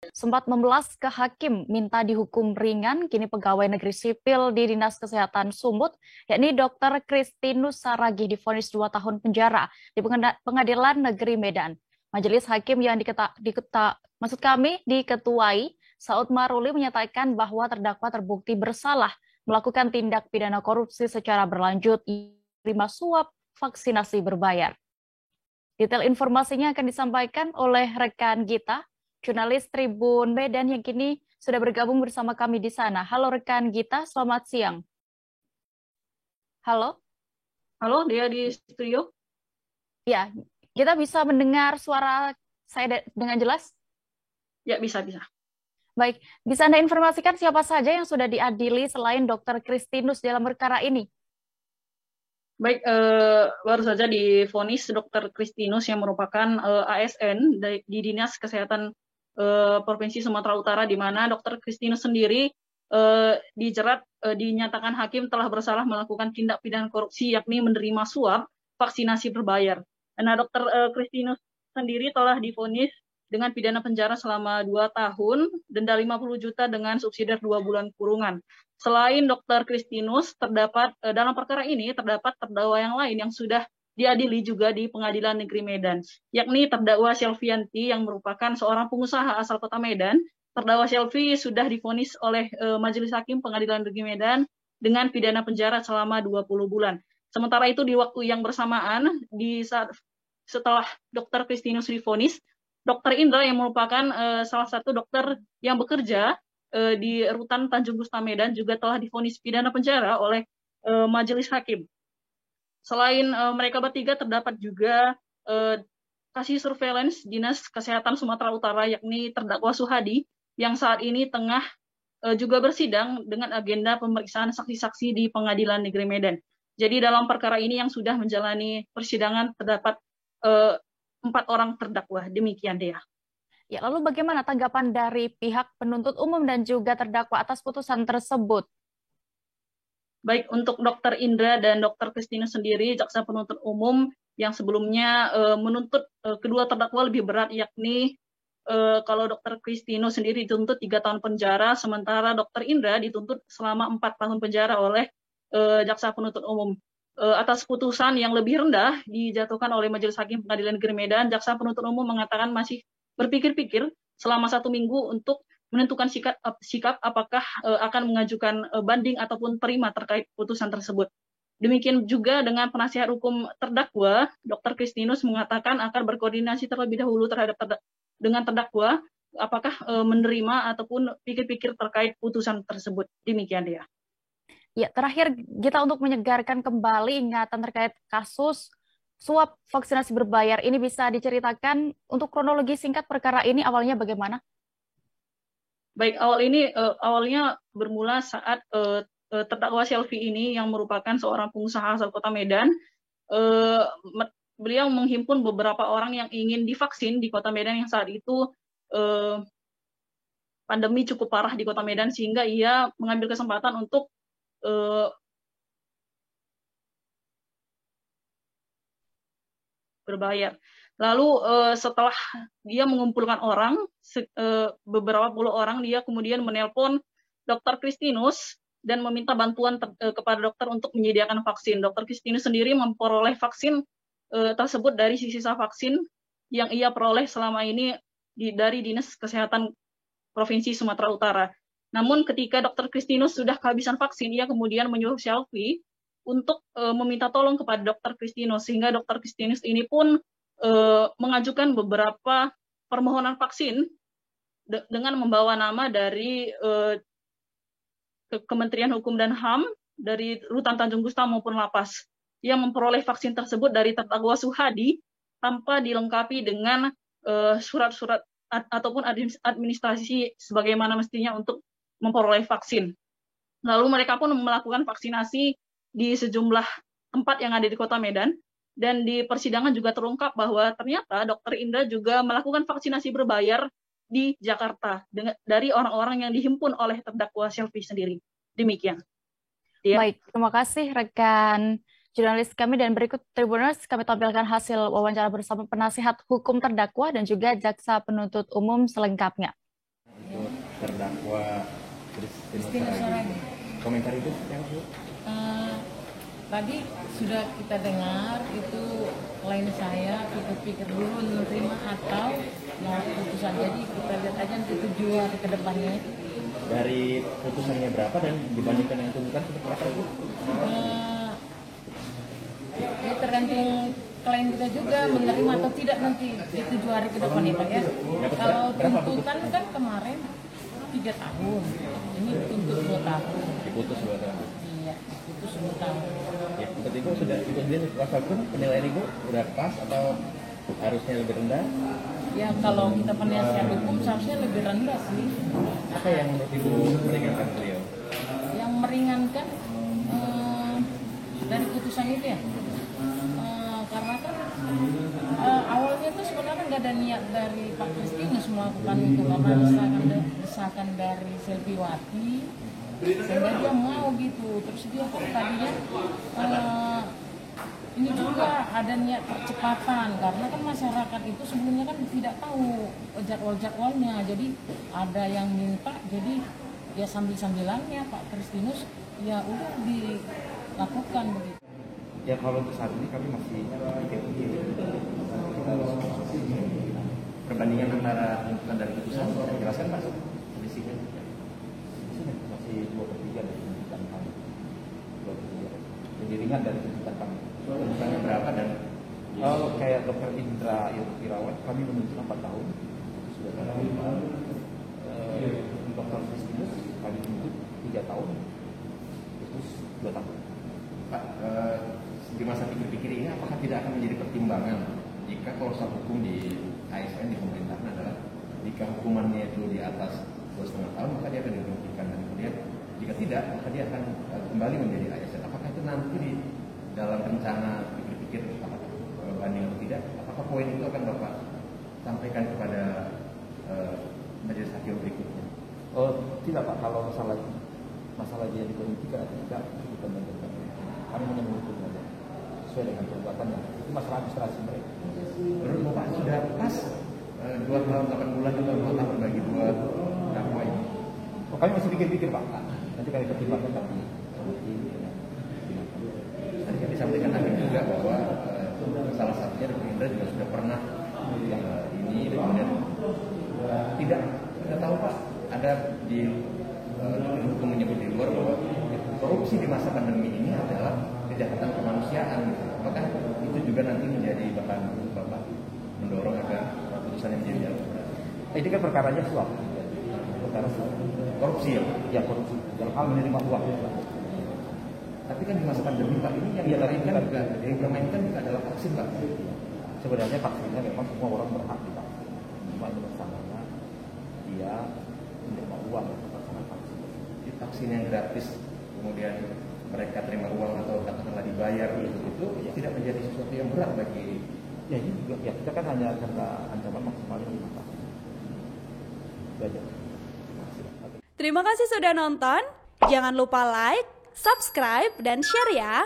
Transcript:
Sempat membelas ke hakim minta dihukum ringan, kini pegawai negeri sipil di Dinas Kesehatan Sumut, yakni Dr. Kristinus Saragih divonis 2 tahun penjara di Pengadilan Negeri Medan. Majelis hakim yang diketuai Saud Maruli menyatakan bahwa terdakwa terbukti bersalah melakukan tindak pidana korupsi secara berlanjut, terima suap vaksinasi berbayar. Detail informasinya akan disampaikan oleh rekan Gita, jurnalis Tribun Medan yang kini sudah bergabung bersama kami di sana. Halo rekan Gita, selamat siang. Halo? Halo, dia di studio? Ya, kita bisa mendengar suara saya dengan jelas? Ya, bisa. Baik, bisa Anda informasikan siapa saja yang sudah diadili selain Dr. Kristinus dalam perkara ini? Baik, baru saja divonis Dr. Kristinus yang merupakan ASN di Dinas Kesehatan Provinsi Sumatera Utara, di mana Dr. Kristinus sendiri dinyatakan hakim telah bersalah melakukan tindak pidana korupsi, yakni menerima suap vaksinasi berbayar. Nah, Dr. Kristinus sendiri telah divonis dengan pidana penjara selama 2 tahun, denda 50 juta dengan subsidi 2 bulan kurungan. Selain Dr. Kristinus, dalam perkara ini terdapat terdakwa yang lain yang sudah diadili juga di Pengadilan Negeri Medan, yakni terdakwa Selvianti yang merupakan seorang pengusaha asal Kota Medan. Terdakwa Selvi sudah divonis oleh Majelis Hakim Pengadilan Negeri Medan dengan pidana penjara selama 20 bulan. Sementara itu di waktu yang bersamaan, setelah Dr. Kristinus divonis, Dr. Indra yang merupakan salah satu dokter yang bekerja di Rutan Tanjung Gusta Medan juga telah divonis pidana penjara oleh Majelis Hakim. Selain mereka bertiga, terdapat juga kasih surveillance Dinas Kesehatan Sumatera Utara, yakni terdakwa Suhadi, yang saat ini tengah juga bersidang dengan agenda pemeriksaan saksi-saksi di Pengadilan Negeri Medan. Jadi dalam perkara ini yang sudah menjalani persidangan terdapat 4 orang terdakwa. Demikian, Dea. Ya, lalu bagaimana tanggapan dari pihak penuntut umum dan juga terdakwa atas putusan tersebut? Baik untuk Dr. Indra dan Dr. Kristinus sendiri, jaksa penuntut umum yang sebelumnya menuntut kedua terdakwa lebih berat, yakni kalau Dr. Kristinus sendiri dituntut 3 tahun penjara, sementara Dr. Indra dituntut selama 4 tahun penjara oleh jaksa penuntut umum. Atas putusan yang lebih rendah dijatuhkan oleh Majelis Hakim Pengadilan Negeri Medan, jaksa penuntut umum mengatakan masih berpikir-pikir selama 1 minggu untuk menentukan sikap apakah akan mengajukan banding ataupun terima terkait putusan tersebut. Demikian juga dengan penasihat hukum terdakwa, Dr. Kristinus mengatakan akan berkoordinasi terlebih dahulu dengan terdakwa, apakah menerima ataupun pikir-pikir terkait putusan tersebut. Demikian dia. Ya, terakhir kita untuk menyegarkan kembali ingatan terkait kasus suap vaksinasi berbayar ini bisa diceritakan untuk kronologi singkat perkara ini awalnya bagaimana? Baik, awalnya bermula saat terdakwa Selvi ini yang merupakan seorang pengusaha asal Kota Medan, beliau menghimpun beberapa orang yang ingin divaksin di Kota Medan yang saat itu pandemi cukup parah di Kota Medan, sehingga ia mengambil kesempatan untuk berbayar. Lalu setelah dia mengumpulkan orang, beberapa puluh orang, dia kemudian menelpon Dr. Kristinus dan meminta bantuan kepada dokter untuk menyediakan vaksin. Dr. Kristinus sendiri memperoleh vaksin tersebut dari sisa vaksin yang ia peroleh selama ini dari Dinas Kesehatan Provinsi Sumatera Utara. Namun ketika Dr. Kristinus sudah kehabisan vaksin, ia kemudian menyuruh Selvi untuk meminta tolong kepada Dr. Kristinus, sehingga Dr. Kristinus ini pun mengajukan beberapa permohonan vaksin dengan membawa nama dari Kementerian Hukum dan HAM, dari Rutan Tanjung Gusta maupun Lapas. Ia memperoleh vaksin tersebut dari terdakwa Suhadi tanpa dilengkapi dengan surat-surat ataupun administrasi sebagaimana mestinya untuk memperoleh vaksin. Lalu mereka pun melakukan vaksinasi di sejumlah tempat yang ada di Kota Medan, dan di persidangan juga terungkap bahwa ternyata Dr. Indra juga melakukan vaksinasi berbayar di Jakarta dari orang-orang yang dihimpun oleh terdakwa Selvi sendiri. Demikian. Ya. Baik, terima kasih rekan jurnalis kami, dan berikut Tribuners kami tampilkan hasil wawancara bersama penasihat hukum terdakwa dan juga jaksa penuntut umum selengkapnya. terdakwa Christina Saragih. Komentar itu yang Bu? Tadi sudah kita dengar itu klien saya pikir-pikir dulu menerima atau mau putusan. Jadi kita lihat aja nanti 7 hari ke depannya. Dari putusannya berapa dan dibandingkan yang tuntutan seperti apa Bu? Ya tergantung klien kita juga menerima atau tidak nanti di 7 hari ke depan ya Pak ya. Kalau tuntutan kan kemarin 3 tahun, ini dituntut 2 tahun. Diputus 2 tahun. Iya, diputus 2 tahun. Ya, menurut Ibu sudah itu sendiri kuasa hukum penilaian Ibu sudah pas atau harusnya lebih rendah? Ya kalau kita penasihat hukum seharusnya lebih rendah sih. Apa yang menurut Ibu meringankan beliau? Yang meringankan dari putusan itu ya. Karena kan awalnya itu sebenarnya nggak ada niat dari Pak Kristinus melakukan itu karena desakan dari Selviwati sehingga dia mau gitu. Terus dia kok tadinya ini juga ada niat percepatan karena kan masyarakat itu sebelumnya kan tidak tahu jadwal-jadwalnya. Jadi ada yang minta, jadi ya sambil-sambilannya Pak Kristinus ya udah dilakukan begitu. Ya kalau untuk saat ini kami masih pikir-pikir kita harus perbandingan antara tuntutan dari putusan saya jelaskan Mas kondisinya masih 2/3 dari tuntutan kami 2/3 lebih ringan dari tuntutan kami tuntutannya berapa dan kayak Dr. Indra Irawan kami menuntut 4 tahun itu sudah tahu Dr. Kristinus kami menuntut 3 tahun itu 2 tahun Pak di masa pikir-pikir ini apakah tidak akan menjadi pertimbangan jika kuasa hukum di ASN di pemerintahan adalah jika hukumannya itu di atas 2,5 tahun maka dia akan diberhentikan dan kemudian jika tidak maka dia akan kembali menjadi ASN. Apakah itu nanti di dalam rencana pikir-pikir apakah banding atau tidak? Apakah poin itu akan Bapak sampaikan kepada majelis hakim berikutnya? Tidak Pak, kalau masalah dia diberhentikan tidak kita menentukan. Kami hanya menghukum saja sesuai dengan perbuatannya. Itu masalah administrasi mereka. Menurut Bapak sudah pas 2 tahun 8 bulan atau 2 tahun bagi 2 dakwa ini? Kami masih pikir-pikir Pak. Nanti kami pertimbangkan tapi tadi kami sampaikan hakim juga bahwa salah satunya Dr. Indra juga sudah pernah yang ini dan kemudian tidak tahu Pak ada di hukum menyebut di luar bahwa korupsi di masa pandemi ini adalah kejahatan kemanusiaan gitu. Apakah itu juga nanti menjadi bahan Bapak mendorong agar putusan yang menjadi jalur berat? ini kan perkaranya suap. Perkara suap. Korupsi ya? Ya korupsi. Dalam hal menerima uang. Tapi kan di masa pandemi Pak ini yang dipermainkan juga adalah vaksin Pak. Sebenarnya vaksinnya memang semua orang berhak divaksin. Cuma ini masalahnya dia menerima uang untuk pelaksanaan vaksin. Jadi vaksin yang gratis kemudian mereka terima uang atau katakanlah dibayar itu ya tidak menjadi sesuatu yang berat bagi ya ini juga ya kita kan hanya karena ancaman maksimalnya 5 tahun. Itu aja. Terima kasih sudah nonton. Jangan lupa like, subscribe, dan share ya.